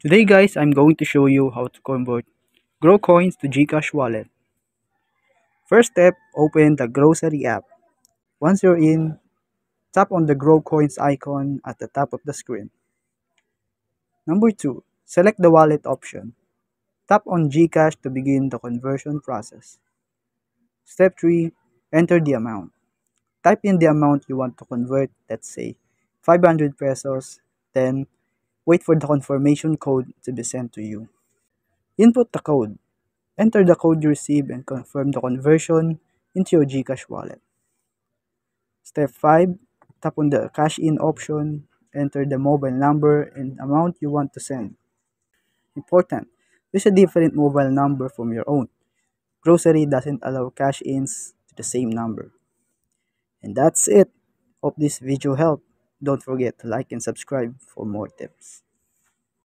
Today guys, I'm going to show you how to convert Grow coins to GCash wallet. First step, open the grocery app. Once you're in, tap on the Grow coins icon at the top of the screen. Number 2, select the wallet option. Tap on GCash to begin the conversion process. Step 3, enter the amount. Type in the amount you want to convert, let's say 500 pesos, then wait for the confirmation code to be sent to you. Input the code. Enter the code you receive and confirm the conversion into your GCash wallet. Step 5. Tap on the cash in option. Enter the mobile number and amount you want to send. Important, use a different mobile number from your own. Grocery doesn't allow cash ins to the same number. And that's it. Hope this video helped. Don't forget to like and subscribe for more tips.